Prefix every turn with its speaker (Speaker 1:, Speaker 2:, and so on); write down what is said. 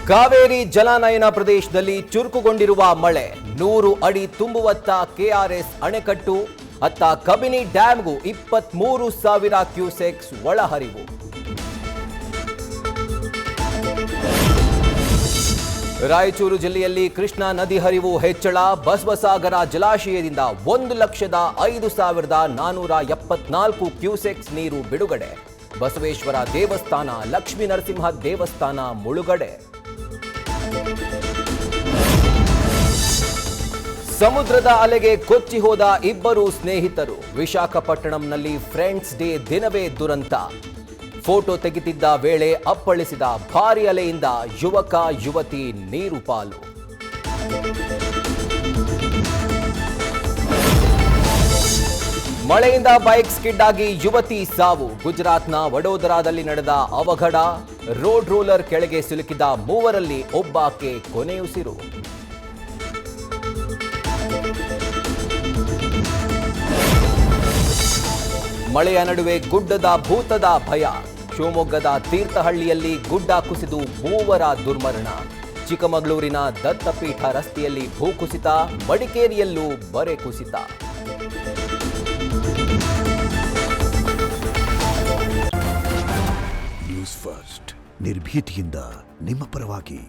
Speaker 1: ಕಾವೇರಿ ಜಲಾನಯನ ಪ್ರದೇಶದಲ್ಲಿ ಚುರುಕುಗೊಂಡಿರುವ ಮಳೆ 100 ಅಡಿ ತುಂಬುವತ್ತ ಕೆಆರ್ಎಸ್ ಅಣೆಕಟ್ಟು ಅತ್ತ ಕಬಿನಿ ಡ್ಯಾಂಗೂ 23,000 ಕ್ಯೂಸೆಕ್ಸ್ ಒಳಹರಿವು. ರಾಯಚೂರು ಜಿಲ್ಲೆಯಲ್ಲಿ ಕೃಷ್ಣಾ ನದಿ ಹರಿವು ಹೆಚ್ಚಳ. ಬಸವಸಾಗರ ಜಲಾಶಯದಿಂದ 1,05,474 ಕ್ಯೂಸೆಕ್ಸ್ ನೀರು ಬಿಡುಗಡೆ. ಬಸವೇಶ್ವರ ದೇವಸ್ಥಾನ, ಲಕ್ಷ್ಮೀ ನರಸಿಂಹ ದೇವಸ್ಥಾನ ಮುಳುಗಡೆ. ಸಮುದ್ರದ ಅಲೆಗೆ ಕೊಚ್ಚಿ ಹೋದ ಇಬ್ಬರು ಸ್ನೇಹಿತರು. ವಿಶಾಖಪಟ್ಟಣಂನಲ್ಲಿ ಫ್ರೆಂಡ್ಸ್ ಡೇ ದಿನವೇ ದುರಂತ. ಫೋಟೋ ತೆಗೆದಿದ್ದ ವೇಳೆ ಅಪ್ಪಳಿಸಿದ ಭಾರಿ ಅಲೆಯಿಂದ ಯುವಕ ಯುವತಿ ನೀರು ಪಾಲು. ಮಳೆಯಿಂದ ಬೈಕ್ ಸ್ಕಿಡ್ ಆಗಿ ಯುವತಿ ಸಾವು. ಗುಜರಾತ್ನ ವಡೋದರಾದಲ್ಲಿ ನಡೆದ ಅವಘಡ. ರೋಡ್ ರೋಲರ್ ಕೆಳಗೆ ಸಿಲುಕಿದ ಮೂವರಲ್ಲಿ ಒಬ್ಬಾಕೆ ಕೊನೆಯುಸಿರು. ಮಳೆಯ ನಡುವೆ ಗುಡ್ಡದ ಭೂತದ ಭಯ. ಶಿವಮೊಗ್ಗದ ತೀರ್ಥಹಳ್ಳಿಯಲ್ಲಿ ಗುಡ್ಡ ಕುಸಿದು ಮೂವರ ದುರ್ಮರಣ. ಚಿಕ್ಕಮಗಳೂರಿನ ದತ್ತಪೀಠ ರಸ್ತೆಯಲ್ಲಿ ಭೂಕುಸಿತ. ಮಡಿಕೇರಿಯಲ್ಲೂ ಬರೆ ಕುಸಿತ.
Speaker 2: ನ್ಯೂಸ್ ಫಸ್ಟ್ ನಿರ್ಭೀತಿಯಿಂದ ನಿಮ್ಮ ಪರವಾಗಿ.